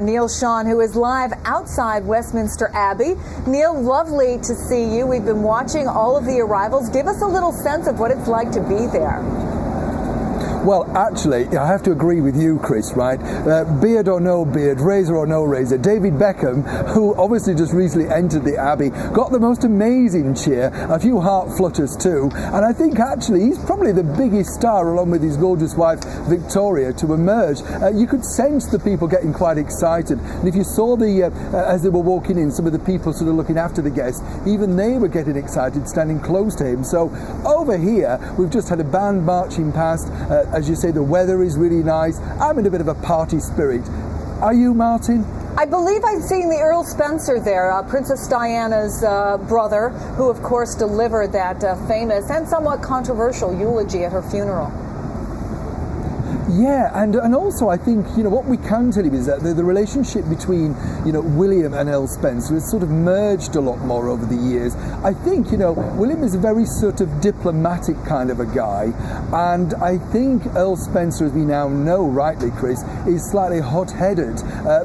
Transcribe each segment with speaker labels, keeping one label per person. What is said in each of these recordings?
Speaker 1: Neil Sean, who is live outside Westminster Abbey. Neil, lovely to see you. We've been watching all of the arrivals. Give us a little sense of what it's like to be there.
Speaker 2: Well, actually, I have to agree with you, Chris, right? Beard or no beard, razor or no razor, David Beckham, who obviously just recently entered the Abbey, got the most amazing cheer, a few heart flutters too, and I think actually he's probably the biggest star, along with his gorgeous wife Victoria, to emerge. You could sense the people getting quite excited, and if you saw as they were walking in, some of the people sort of looking after the guests, even they were getting excited, standing close to him. So over here, we've just had a band marching past. As you say, the weather is really nice. I'm in a bit of a party spirit. Are you, Martin?
Speaker 1: I believe I've seen the Earl Spencer there, Princess Diana's brother, who of course delivered that famous and somewhat controversial eulogy at her funeral.
Speaker 2: Yeah, and also I think, what we can tell you is that the relationship between, William and Earl Spencer has sort of merged a lot more over the years. I think, William is a very sort of diplomatic kind of a guy, and I think Earl Spencer, as we now know rightly, Chris, is slightly hot-headed.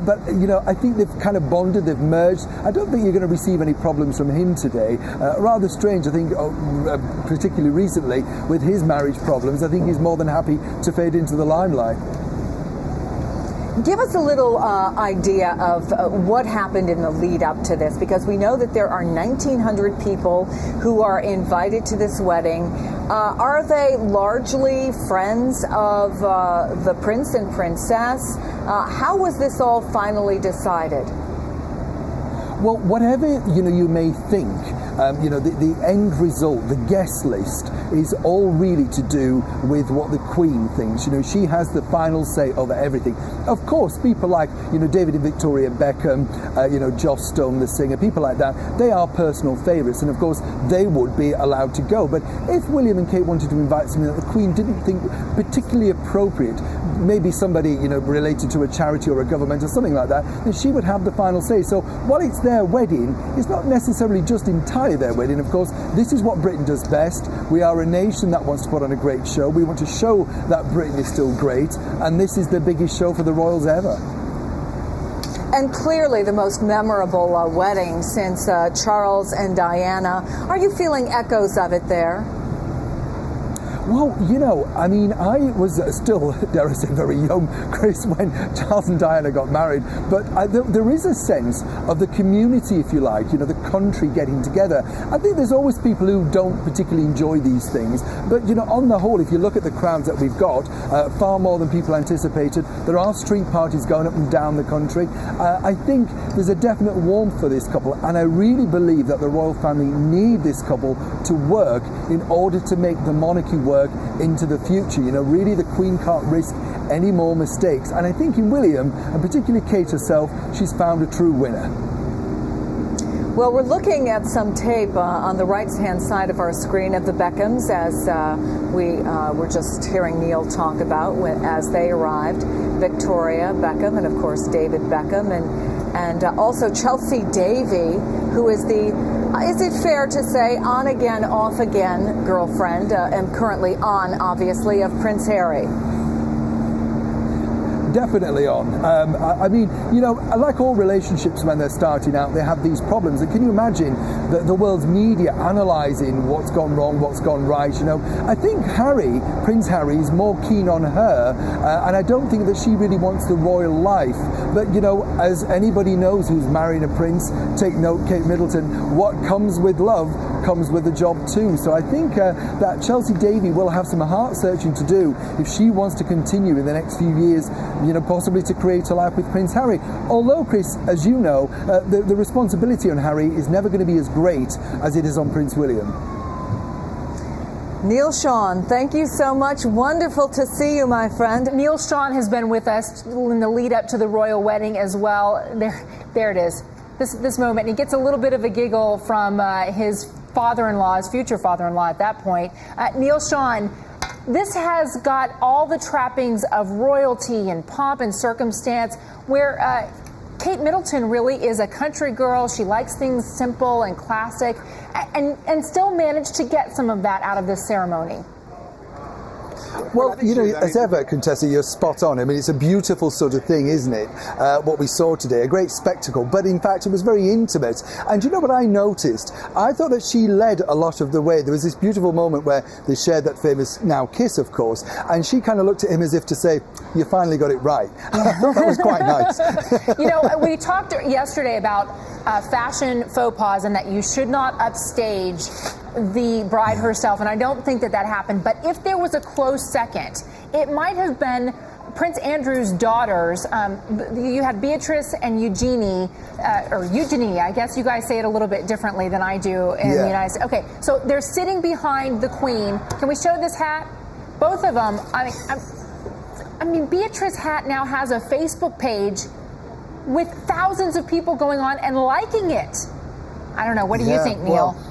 Speaker 2: But, I think they've kind of bonded, they've merged. I don't think you're going to receive any problems from him today. Rather strange, I think, particularly recently, with his marriage problems, I think he's more than happy to fade into the limelight.
Speaker 1: Give us a little idea of what happened in the lead up to this, because we know that there are 1,900 people who are invited to this wedding. Are they largely friends of the prince and princess? How was this all finally decided?
Speaker 2: Well, whatever you may think, the end result, the guest list, is all really to do with what the Queen thinks. She has the final say over everything. Of course, people like David and Victoria Beckham, Joss Stone, the singer, people like that, they are personal favourites, and of course they would be allowed to go. But if William and Kate wanted to invite something that the Queen didn't think particularly appropriate, maybe somebody related to a charity or a government or something like that, then she would have the final say. So while it's their wedding, it's not necessarily just entirely their wedding. Of course, this is what Britain does best. We are a nation that wants to put on a great show. We want to show that Britain is still great, and this is the biggest show for the royals ever.
Speaker 1: And clearly the most memorable wedding since Charles and Diana. Are you feeling echoes of it there?
Speaker 2: Well, I was still, dare I say, very young, Chris, when Charles and Diana got married. But there is a sense of the community, if you like, the country getting together. I think there's always people who don't particularly enjoy these things. But, on the whole, if you look at the crowds that we've got, far more than people anticipated. There are street parties going up and down the country. I think there's a definite warmth for this couple. And I really believe that the royal family need this couple to work in order to make the monarchy work into the future. Really the Queen can't risk any more mistakes, and I think in William, and particularly Kate herself, she's found a true winner.
Speaker 1: Well, we're looking at some tape on the right-hand side of our screen of the Beckhams, as we were just hearing Neil talk about as they arrived. Victoria Beckham and, of course, David Beckham, and also Chelsea Davy, who is it fair to say, on again, off again girlfriend, and currently on, obviously, of Prince Harry?
Speaker 2: Definitely on. Like all relationships when they're starting out, they have these problems. And can you imagine the world's media analysing what's gone wrong, what's gone right? I think Prince Harry, is more keen on her, and I don't think that she really wants the royal life. But, as anybody knows who's marrying a prince, take note, Kate Middleton, what comes with love comes with the job too. So I think that Chelsea Davy will have some heart searching to do if she wants to continue in the next few years, possibly to create a life with Prince Harry. Although, Chris, as you know, the responsibility on Harry is never going to be as great as it is on Prince William.
Speaker 1: Neil Sean, thank you so much. Wonderful to see you, my friend.
Speaker 3: Neil Sean has been with us in the lead up to the royal wedding as well. There it is. This moment. He gets a little bit of a giggle from his father-in-law, his future father-in-law at that point. Neil Sean, this has got all the trappings of royalty and pomp and circumstance, where Kate Middleton really is a country girl. She likes things simple and classic, and still managed to get some of that out of this ceremony.
Speaker 2: Well, you know, as ever, Contessa, you're spot on. I mean, it's a beautiful sort of thing, isn't it? What we saw today, a great spectacle. But in fact, it was very intimate. And you know what I noticed? I thought that she led a lot of the way. There was this beautiful moment where they shared that famous now kiss, of course, and she kind of looked at him as if to say, "You finally got it right." I thought that was quite nice.
Speaker 3: You know, we talked yesterday about fashion faux pas and that you should not upstage the bride herself, and I don't think that happened. But if there was a close second, it might have been Prince Andrew's daughters. You had Beatrice and Eugenie, or Eugenie, I guess you guys say it a little bit differently than I do in the United States. Okay, so they're sitting behind the Queen. Can we show this hat? Both of them. I mean, Beatrice's hat now has a Facebook page with thousands of people going on and liking it. I don't know. What do you think, Neil?
Speaker 2: Well,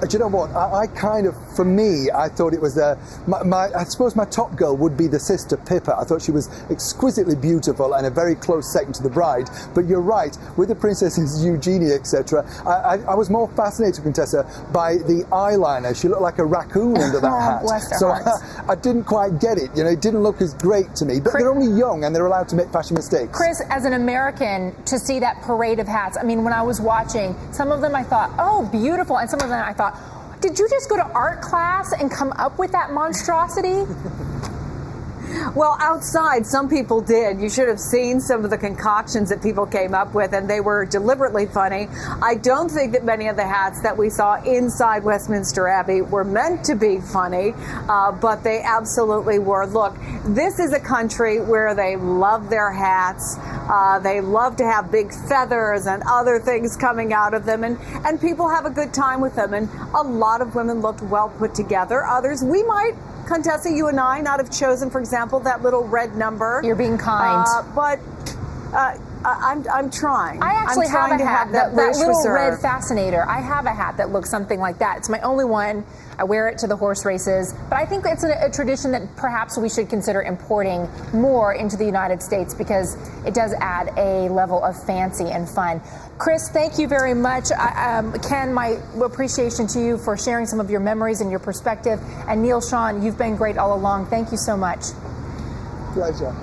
Speaker 2: do you know what? I kind of, for me, I thought it was I suppose my top girl would be the sister Pippa. I thought she was exquisitely beautiful and a very close second to the bride. But you're right, with the princesses Eugenie, etc. I was more fascinated, Contessa, by the eyeliner. She looked like a raccoon under that hat.
Speaker 3: Bless their
Speaker 2: so
Speaker 3: hearts.
Speaker 2: I didn't quite get it. You know, it didn't look as great to me. But they're only young and they're allowed to make fashion mistakes.
Speaker 3: Chris, as an American, to see that parade of hats, I mean, when I was watching, some of them I thought, oh, beautiful, and some of them I thought, did you just go to art class and come up with that monstrosity?
Speaker 1: Well, outside, some people did. You should have seen some of the concoctions that people came up with, and they were deliberately funny. I don't think that many of the hats that we saw inside Westminster Abbey were meant to be funny, but they absolutely were. Look, this is a country where they love their hats. They love to have big feathers and other things coming out of them, and people have a good time with them. And a lot of women looked well put together. Others, we might, Contessa, you and I, not have chosen, for example, that little red number.
Speaker 3: You're being kind.
Speaker 1: But I'm trying.
Speaker 3: I actually have a hat, that little
Speaker 1: reserve.
Speaker 3: red fascinator. I have a hat that looks something like that. It's my only one. I wear it to the horse races. But I think it's a tradition that perhaps we should consider importing more into the United States because it does add a level of fancy and fun. Chris, thank you very much. Ken, my appreciation to you for sharing some of your memories and your perspective. And Neil, Sean, you've been great all along. Thank you so much.
Speaker 2: Pleasure.